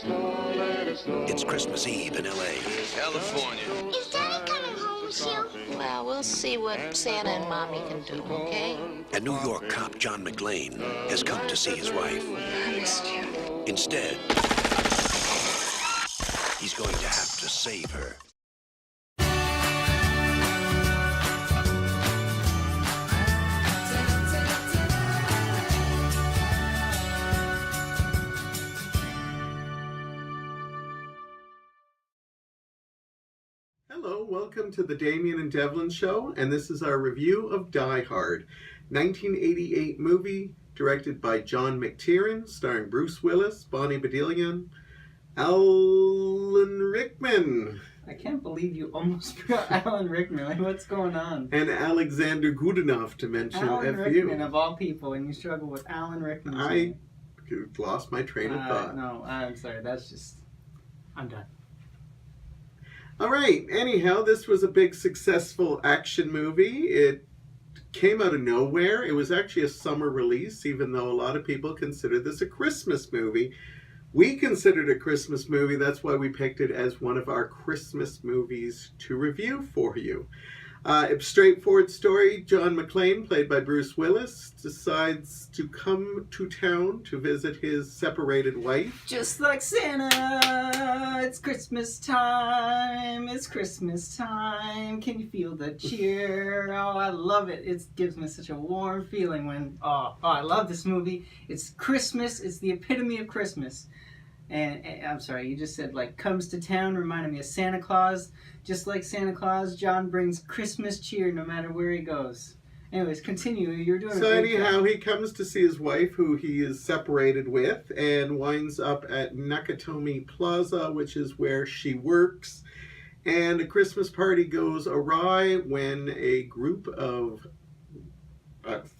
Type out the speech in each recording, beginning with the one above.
It's Christmas Eve in L.A. California. Is Daddy coming home soon? Well, we'll see what Santa and Mommy can do, okay? And New York cop John McClane has come to see his wife. I missed you. Instead, he's going to have to save her. Hello, welcome to the Damian and Devlin Show, and this is our review of Die Hard, 1988 movie directed by John McTiernan, starring Bruce Willis, Bonnie Bedelia, Alan Rickman, I can't believe you almost forgot Alan Rickman. Like, what's going on? and Alexander Goodenough, to mention Alan a Rickman, few. of all people, and you struggle with Alan Rickman. I lost my train of thought. No, I'm sorry. That's just... I'm done. All right, anyhow, this was a big successful action movie. It came out of nowhere. It was actually a summer release, even though a lot of people consider this a Christmas movie. We considered it a Christmas movie. That's why we picked it as one of our Christmas movies to review for you. A straightforward story. John McClane, played by Bruce Willis, decides to come to town to visit his separated wife. Just like Santa, it's Christmas time. It's Christmas time. Can you feel the cheer? Oh, I love it. It gives me such a warm feeling when... Oh, I love this movie. It's Christmas. It's the epitome of Christmas. And I'm sorry, you just said, like, comes to town, reminded me of Santa Claus. Just like Santa Claus, John brings Christmas cheer no matter where he goes. Anyways, continue. You're doing So a great anyhow, job. he comes to see his wife, who he is separated with, and winds up at Nakatomi Plaza, which is where she works. And a Christmas party goes awry when a group of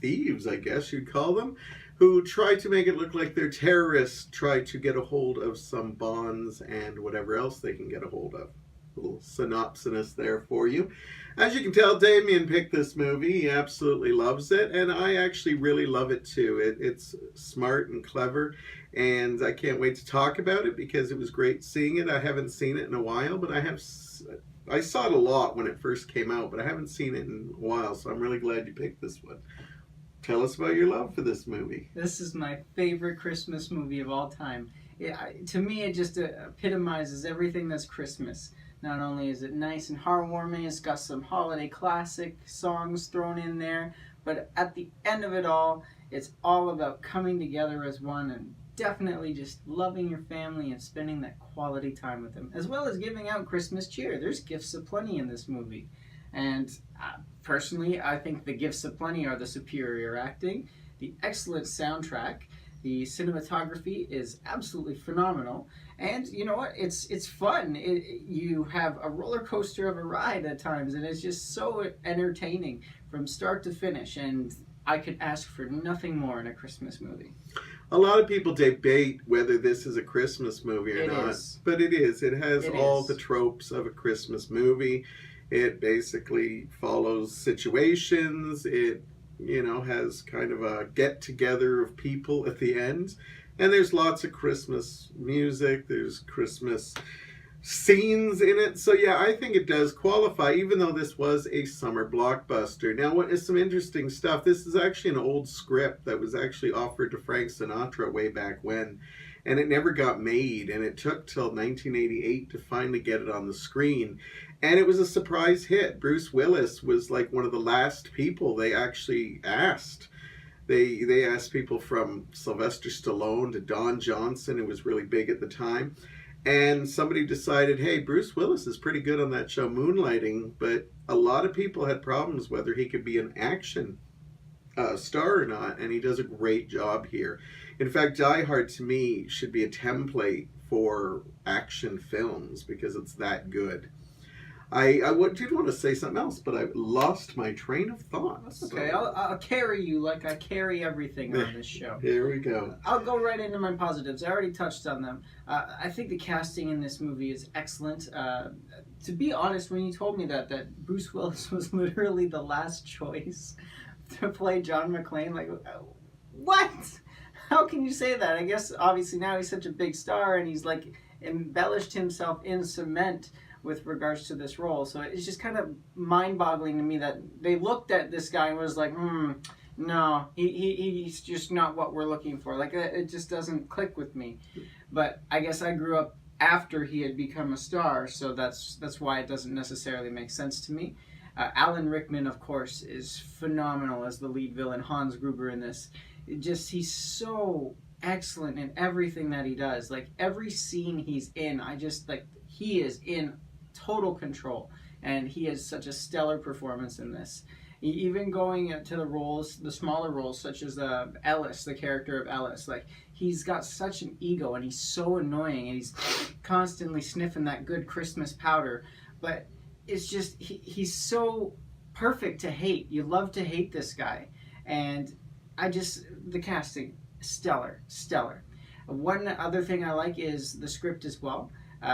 thieves, I guess you'd call them, who try to make it look like they're terrorists, try to get a hold of some bonds and whatever else they can get a hold of. A little synopsis there for you. As you can tell, Damien picked this movie. He absolutely loves it, and I actually really love it too. It's smart and clever, and I can't wait to talk about it because it was great seeing it. I haven't seen it in a while, but I saw it a lot when it first came out, but I haven't seen it in a while, so I'm really glad you picked this one. Tell us about your love for this movie. This is my favorite Christmas movie of all time. To me, it just epitomizes everything that's Christmas. Not only is it nice and heartwarming, it's got some holiday classic songs thrown in there, but at the end of it all, it's all about coming together as one and definitely just loving your family and spending that quality time with them, as well as giving out Christmas cheer. There's gifts aplenty in this movie. And personally, I think the gifts aplenty are the superior acting, the excellent soundtrack, the cinematography is absolutely phenomenal, and you know what? It's fun. You have a roller coaster of a ride at times, and it's just so entertaining from start to finish. And I could ask for nothing more in a Christmas movie. A lot of people debate whether this is a Christmas movie or not, but it is. It has all the tropes of a Christmas movie. It basically follows situations. It, has kind of a get-together of people at the end. And there's lots of Christmas music. There's Christmas scenes in it. So yeah, I think it does qualify, even though this was a summer blockbuster. Now, what is some interesting stuff? This is actually an old script that was actually offered to Frank Sinatra way back when. And it never got made, and it took till 1988 to finally get it on the screen. And it was a surprise hit. Bruce Willis was like one of the last people they actually asked. They asked people from Sylvester Stallone to Don Johnson, who was really big at the time. And somebody decided, hey, Bruce Willis is pretty good on that show Moonlighting, but a lot of people had problems whether he could be an action star or not, and he does a great job here. In fact, Die Hard to me should be a template for action films because it's that good. I did want to say something else, but I lost my train of thought. That's okay. So. I'll carry you like I carry everything on this show. Here we go. I'll go right into my positives. I already touched on them. I think the casting in this movie is excellent. To be honest, when you told me that Bruce Willis was literally the last choice to play John McClane, like, what? how can you say that? I guess obviously now he's such a big star and he's like embellished himself in cement with regards to this role. So it's just kind of mind-boggling to me that they looked at this guy and was like, no, he's just not what we're looking for. Like, it just doesn't click with me. But I guess I grew up after he had become a star, so that's why it doesn't necessarily make sense to me. Alan Rickman, of course, is phenomenal as the lead villain, Hans Gruber, in this. He's so excellent in everything that he does. Like, every scene he's in, he is in total control, and he has such a stellar performance in this. Even going to the smaller roles, such as Ellis, the character of Ellis, like, he's got such an ego, and he's so annoying, and he's constantly sniffing that good Christmas powder, but it's just, he's so perfect to hate. You love to hate this guy, and the casting, stellar. One other thing I like is the script as well.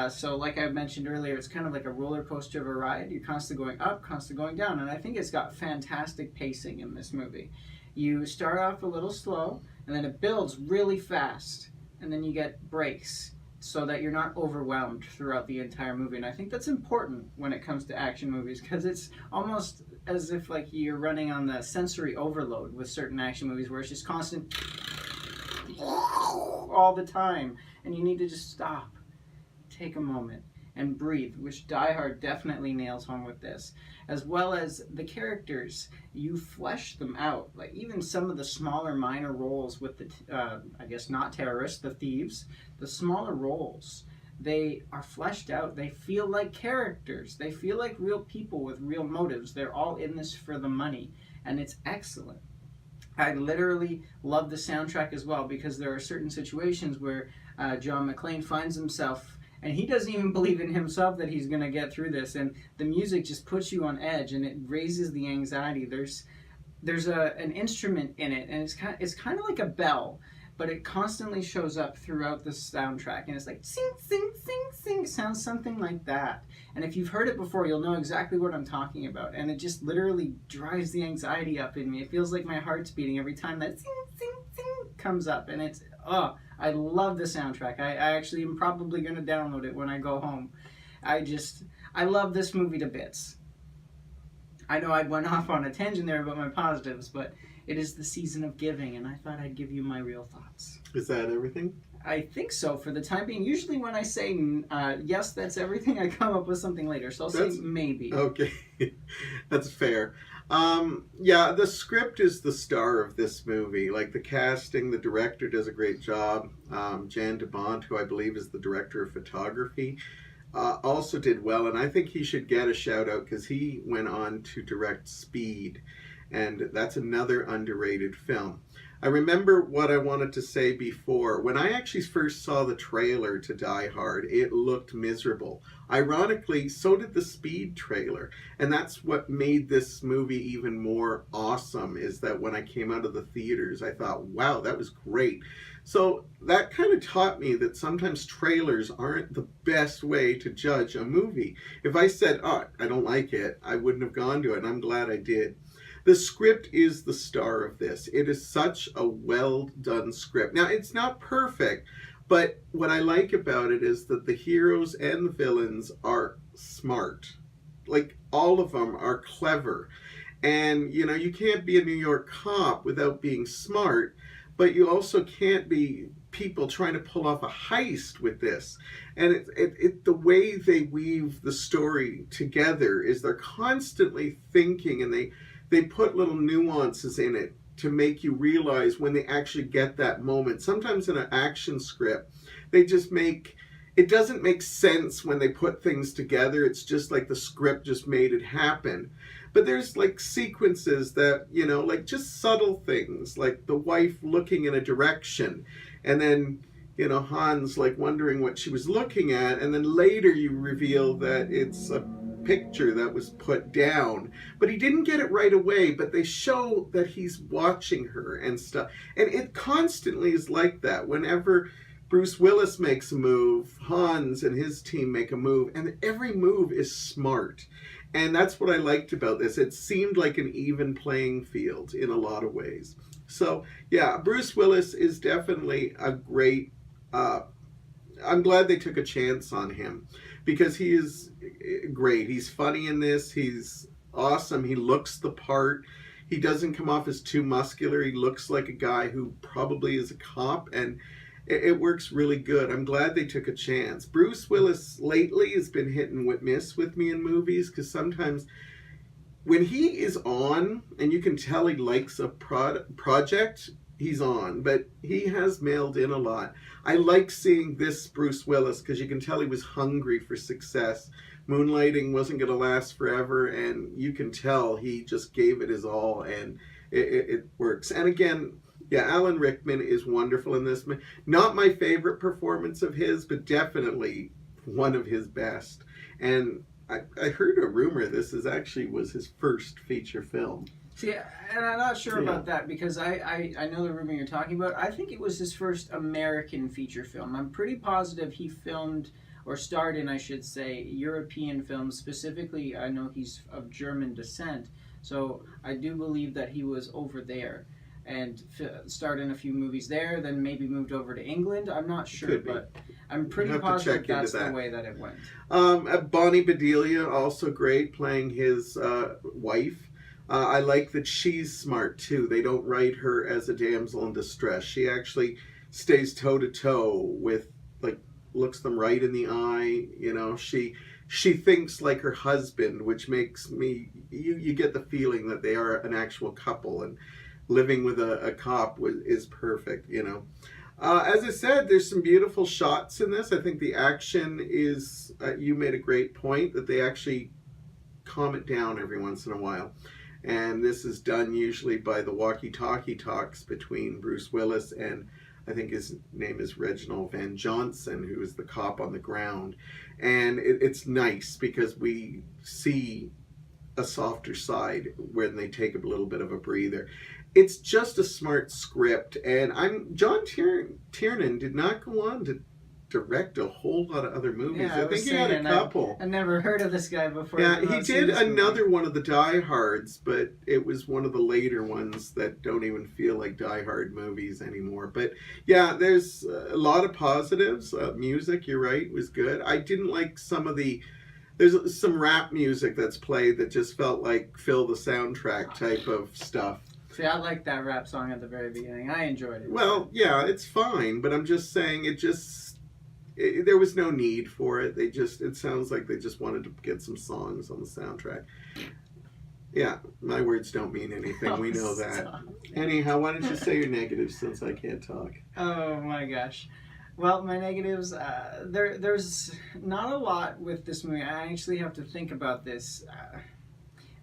So like I mentioned earlier, it's kind of like a roller coaster of a ride. You're constantly going up, constantly going down. And I think it's got fantastic pacing in this movie. You start off a little slow, and then it builds really fast. And then you get breaks so that you're not overwhelmed throughout the entire movie. And I think that's important when it comes to action movies, because it's almost as if like you're running on the sensory overload with certain action movies where it's just constant all the time. And you need to just stop. Take a moment and breathe, which Die Hard definitely nails home with this. As well as the characters, you flesh them out. Like, even some of the smaller minor roles with the, I guess not terrorists, the thieves, the smaller roles, they are fleshed out. They feel like characters. They feel like real people with real motives. They're all in this for the money, and it's excellent. I literally love the soundtrack as well, because there are certain situations where John McClane finds himself, and he doesn't even believe in himself that he's going to get through this. And the music just puts you on edge, and it raises the anxiety. There's an instrument in it, and it's kind of like a bell, but it constantly shows up throughout the soundtrack. And it's like, sing, sing, sing, sing. It sounds something like that. And if you've heard it before, you'll know exactly what I'm talking about. And it just literally drives the anxiety up in me. It feels like my heart's beating every time that sing, sing, sing comes up. And it's, I love the soundtrack. I actually am probably going to download it when I go home. I love this movie to bits. I know I went off on a tangent there about my positives, but it is the season of giving, and I thought I'd give you my real thoughts. Is that everything? I think so for the time being. Usually when I say yes, that's everything, I come up with something later. So I'll say maybe. Okay. That's fair. Yeah, the script is the star of this movie. Like, the casting, the director does a great job. Jan de Bont, who I believe is the director of photography, also did well. And I think he should get a shout out because he went on to direct Speed. And that's another underrated film. I remember what I wanted to say before. When I actually first saw the trailer to Die Hard, it looked miserable. Ironically, so did the Speed trailer. And that's what made this movie even more awesome, is that when I came out of the theaters, I thought, wow, that was great. So that kind of taught me that sometimes trailers aren't the best way to judge a movie. If I said, I don't like it, I wouldn't have gone to it, and I'm glad I did. The script is the star of this. It is such a well-done script. Now, it's not perfect, but what I like about it is that the heroes and the villains are smart. Like, all of them are clever. And, you can't be a New York cop without being smart, but you also can't be people trying to pull off a heist with this. And the way they weave the story together is they're constantly thinking, and they put little nuances in it to make you realize when they actually get that moment. Sometimes in an action script, it doesn't make sense when they put things together. It's just like the script just made it happen. But there's like sequences that, like just subtle things, like the wife looking in a direction, and then, Hans like wondering what she was looking at, and then later you reveal that it's a picture that was put down, but he didn't get it right away, but they show that he's watching her and stuff. And it constantly is like that. Whenever Bruce Willis makes a move, Hans and his team make a move, and every move is smart. And that's what I liked about this. It seemed like an even playing field in a lot of ways. So, yeah, Bruce Willis is definitely a great. I'm glad they took a chance on him because he is great. He's funny in this. He's awesome. He looks the part. He doesn't come off as too muscular. He looks like a guy who probably is a cop, and it works really good. I'm glad they took a chance. Bruce Willis lately has been hit and miss with me in movies because sometimes when he is on, and you can tell he likes a project, he's on, but he has mailed in a lot. I like seeing this Bruce Willis because you can tell he was hungry for success. Moonlighting wasn't going to last forever, and you can tell he just gave it his all, and it works. And again, yeah, Alan Rickman is wonderful in this. Not my favorite performance of his, but definitely one of his best. And I heard a rumor this was his first feature film. See, and I'm not sure about that because I know the rumor you're talking about. I think it was his first American feature film. I'm pretty positive he filmed, or starred in, I should say, European films. Specifically, I know he's of German descent. So I do believe that he was over there and starred in a few movies there, then maybe moved over to England. I'm not sure, but I'm pretty positive that's the way that it went. Bonnie Bedelia, also great, playing his wife. I like that she's smart, too. They don't write her as a damsel in distress. She actually stays toe-to-toe with, like, looks them right in the eye. You know, she thinks like her husband, which makes me... You get the feeling that they are an actual couple, and living with a cop is perfect, you know. As I said, there's some beautiful shots in this. I think the action is... you made a great point that they actually calm it down every once in a while. And this is done usually by the walkie-talkie talks between Bruce Willis and I think his name is Reginald Van Johnson, who is the cop on the ground. And it's nice because we see a softer side when they take a little bit of a breather. It's just a smart script, and John Tiernan did not go on to direct a whole lot of other movies. Yeah, I think he had a couple. I never heard of this guy before. Yeah, he did another one of the Die Hards, but it was one of the later ones that don't even feel like Die Hard movies anymore. But yeah, there's a lot of positives. Music, you're right, was good. I didn't like there's some rap music that's played that just felt like fill the soundtrack type of stuff. See, I liked that rap song at the very beginning. I enjoyed it. Well, yeah, it's fine, but I'm just saying there was no need for it. It sounds like they just wanted to get some songs on the soundtrack. Yeah, my words don't mean anything. We know that. Stop. Anyhow, why don't you say your negatives since I can't talk? Oh my gosh. Well, my negatives, there's not a lot with this movie. I actually have to think about this.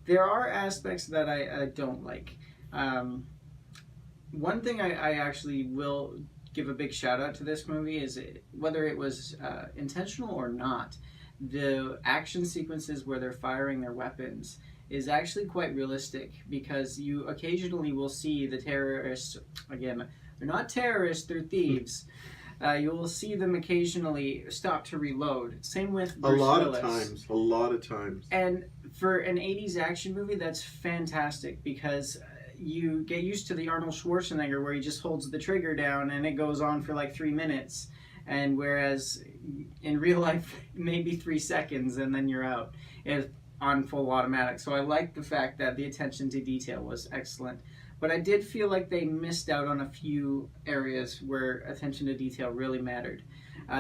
There are aspects that I don't like. One thing I actually will give a big shout out to this movie is whether it was intentional or not, the action sequences where they're firing their weapons is actually quite realistic because you occasionally will see the terrorists, again, they're not terrorists, they're thieves. You will see them occasionally stop to reload. Same with Bruce Willis. A lot of times. And for an 80s action movie, that's fantastic because you get used to the Arnold Schwarzenegger where he just holds the trigger down and it goes on for like 3 minutes. And whereas in real life, maybe 3 seconds and then you're out. It's on full automatic. So I like the fact that the attention to detail was excellent. But I did feel like they missed out on a few areas where attention to detail really mattered.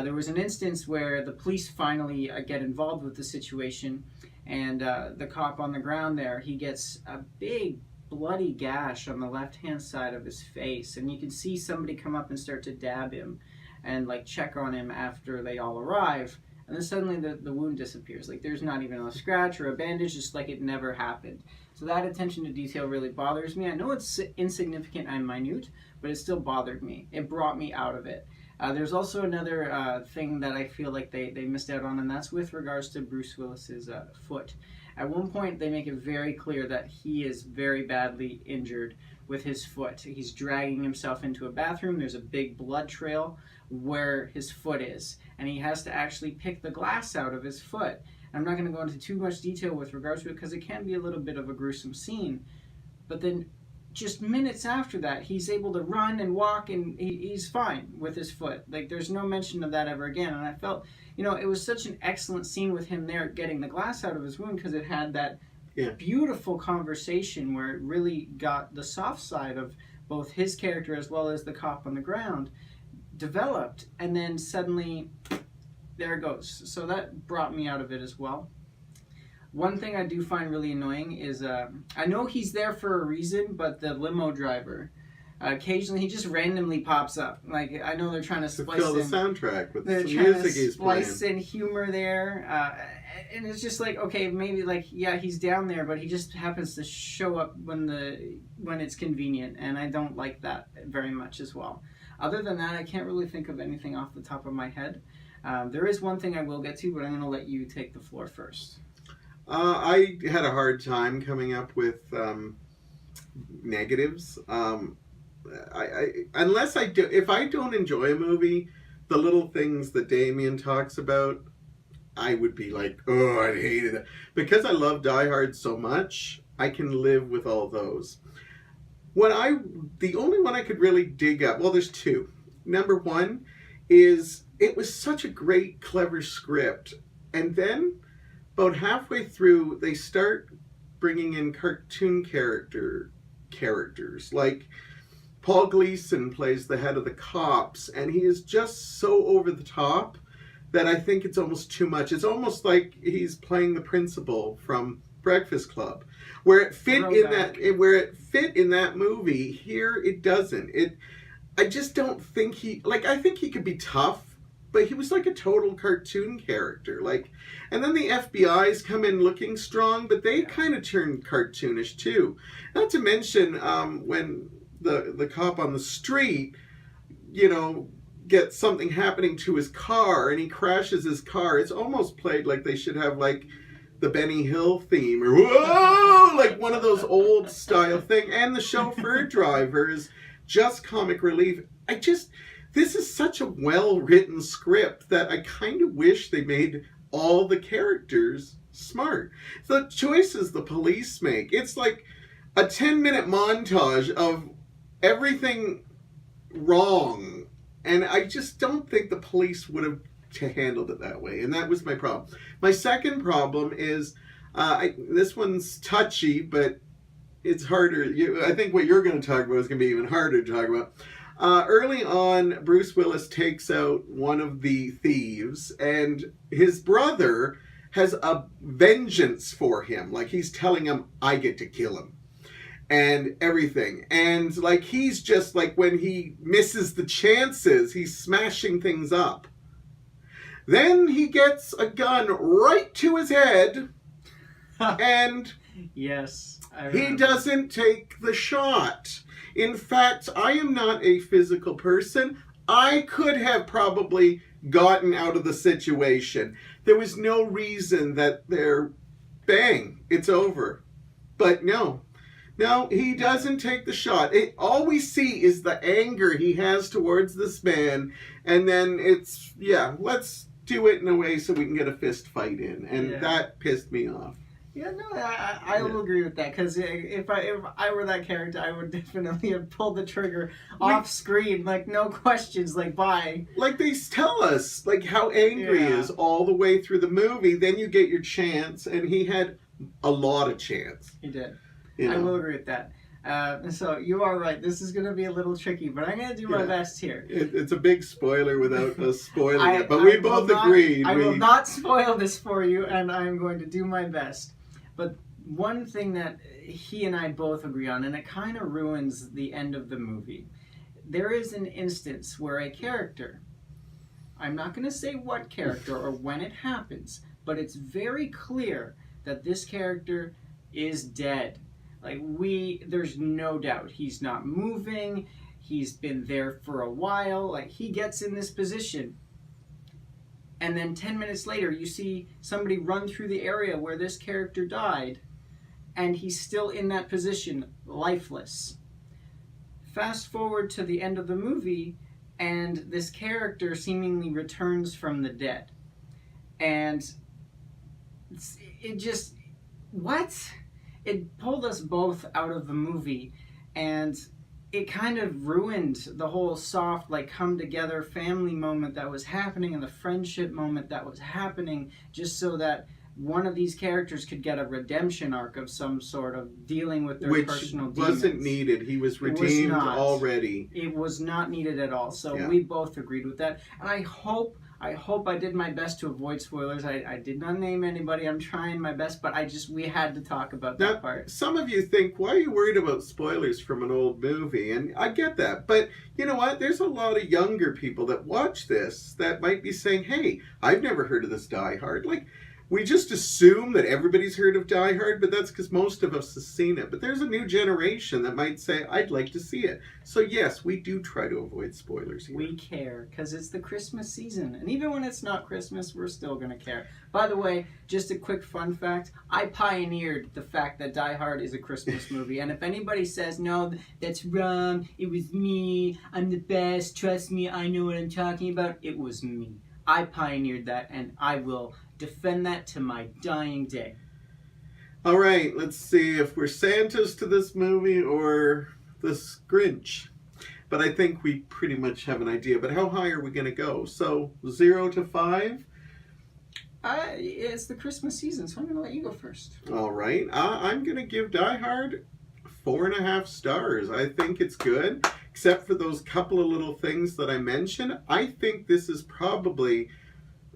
There was an instance where the police finally get involved with the situation, and the cop on the ground there, he gets a big bloody gash on the left-hand side of his face, and you can see somebody come up and start to dab him and like check on him after they all arrive, and then suddenly the wound disappears. Like there's not even a scratch or a bandage, just like it never happened. So that attention to detail really bothers me. I know it's insignificant and minute, but it still bothered me. It brought me out of it. There's also another thing that I feel like they missed out on, and that's with regards to Bruce Willis's foot. At one point, they make it very clear that he is very badly injured with his foot. He's dragging himself into a bathroom. There's a big blood trail where his foot is, and he has to actually pick the glass out of his foot. I'm not going to go into too much detail with regards to it because it can be a little bit of a gruesome scene. But then just minutes after that, he's able to run and walk, and he's fine with his foot. Like, there's no mention of that ever again. And I felt, it was such an excellent scene with him there getting the glass out of his wound, because it had that beautiful conversation where it really got the soft side of both his character as well as the cop on the ground developed, and then suddenly there it goes. So that brought me out of it as well. One thing I do find really annoying is, I know he's there for a reason, but the limo driver, occasionally he just randomly pops up. Like, I know they're trying to splice fill the in, soundtrack with they're some trying music to he's splice playing. in humor there, and it's just like, okay, maybe like, yeah, he's down there, but he just happens to show up when it's convenient, and I don't like that very much as well. Other than that, I can't really think of anything off the top of my head. There is one thing I will get to, but I'm going to let you take the floor first. I had a hard time coming up with negatives. If I don't enjoy a movie, the little things that Damien talks about, I would be like, oh, I hated it. Because I love Die Hard so much, I can live with all those. The only one I could really dig up, well, there's two. Number one is, it was such a great, clever script. And then, about halfway through, they start bringing in cartoon characters. Like, Paul Gleason plays the head of the cops, and he is just so over the top that I think it's almost too much. It's almost like he's playing the principal from Breakfast Club. Where it fit in that movie, here it doesn't. I just don't think I think he could be tough, but he was like a total cartoon character. And then the FBI's come in looking strong, but they kind of turned cartoonish too. Not to mention when the cop on the street, gets something happening to his car and he crashes his car. It's almost played like they should have the Benny Hill theme, or whoa, like one of those old style thing. And the chauffeur driver is just comic relief. This is such a well-written script that I kind of wish they made all the characters smart. The choices the police make, it's like a 10-minute montage of everything wrong. And I just don't think the police would have handled it that way. And that was my problem. My second problem is, this one's touchy, but it's harder. I think what you're going to talk about is going to be even harder to talk about. Early on, Bruce Willis takes out one of the thieves, and his brother has a vengeance for him. Like, he's telling him, I get to kill him. And everything. And he's just when he misses the chances, he's smashing things up. Then he gets a gun right to his head, and yes, he doesn't take the shot. In fact, I am not a physical person. I could have probably gotten out of the situation. There was no reason that bang, it's over. But no, he doesn't take the shot. All we see is the anger he has towards this man, and then it's, let's do it in a way so we can get a fist fight in. And that pissed me off. Yeah, no, I will agree with that, because if I were that character, I would definitely have pulled the trigger off screen, no questions, bye. They tell us, how angry he is all the way through the movie. Then you get your chance, and he had a lot of chance. He did. I will agree with that. So you are right. This is going to be a little tricky, but I'm going to do my best here. It's a big spoiler without us spoiling it, but we both agreed. I will not spoil this for you, and I'm going to do my best. But one thing that he and I both agree on, and it kind of ruins the end of the movie, there is an instance where a character, I'm not going to say what character or when it happens, but it's very clear that this character is dead. There's no doubt. He's not moving. He's been there for a while. He gets in this position. And then 10 minutes later, you see somebody run through the area where this character died, and he's still in that position, lifeless. Fast forward to the end of the movie, and this character seemingly returns from the dead. And it just... What? It pulled us both out of the movie, And it kind of ruined the whole soft, like, come together family moment that was happening and the friendship moment that was happening, just so that one of these characters could get a redemption arc of some sort of dealing with their personal demons. Which wasn't needed. He was redeemed already. It was not needed at all. So yeah. we both agreed with that. And I hope I did my best to avoid spoilers. I did not name anybody. I'm trying my best, but we had to talk about that part. Some of you think, why are you worried about spoilers from an old movie? And I get that. But you know what? There's a lot of younger people that watch this that might be saying, hey, I've never heard of this Die Hard. Like, we just assume that everybody's heard of Die Hard, but that's because most of us have seen it. But there's a new generation that might say, I'd like to see it. So yes, we do try to avoid spoilers here. We care, because it's the Christmas season. And even when it's not Christmas, we're still going to care. By the way, just a quick fun fact, I pioneered the fact that Die Hard is a Christmas movie. And if anybody says, no, that's wrong, it was me, I'm the best, trust me, I know what I'm talking about, it was me. I pioneered that, and I will defend that to my dying day. All right, let's see if we're Santas to this movie or the Grinch. But I think we pretty much have an idea. But how high are we going to go? So 0 to 5? It's the Christmas season, so I'm going to let you go first. All right. I'm going to give Die Hard 4.5 stars. I think it's good, except for those couple of little things that I mentioned. I think this is probably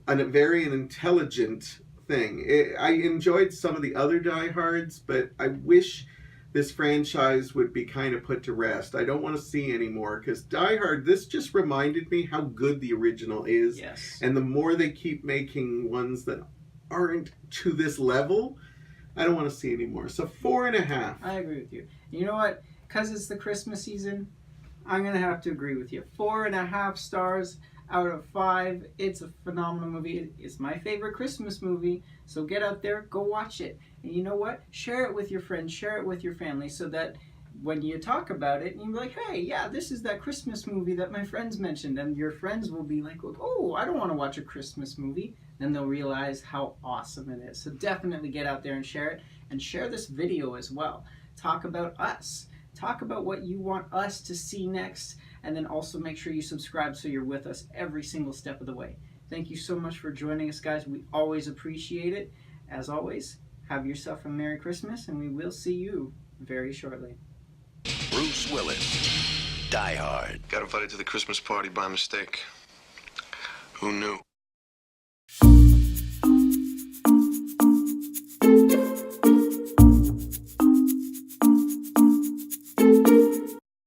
a very intelligent thing. I enjoyed some of the other Die Hards, but I wish this franchise would be kind of put to rest. I don't want to see any more, because Die Hard, this just reminded me how good the original is. Yes. And the more they keep making ones that aren't to this level, I don't want to see any more. So 4.5. I agree with you. You know what? Because it's the Christmas season, I'm going to have to agree with you. 4.5 stars out of 5. It's a phenomenal movie. It's my favorite Christmas movie. So get out there, go watch it. And you know what? Share it with your friends, share it with your family, so that when you talk about it, you'll be like, hey, yeah, this is that Christmas movie that my friends mentioned. And your friends will be like, oh, I don't want to watch a Christmas movie. Then they'll realize how awesome it is. So definitely get out there and share it. And share this video as well. Talk about us. Talk about what you want us to see next. And then also make sure you subscribe so you're with us every single step of the way. Thank you so much for joining us, guys. We always appreciate it. As always, have yourself a Merry Christmas, and we will see you very shortly. Bruce Willis, Die Hard. Got invited to the Christmas party by mistake. Who knew?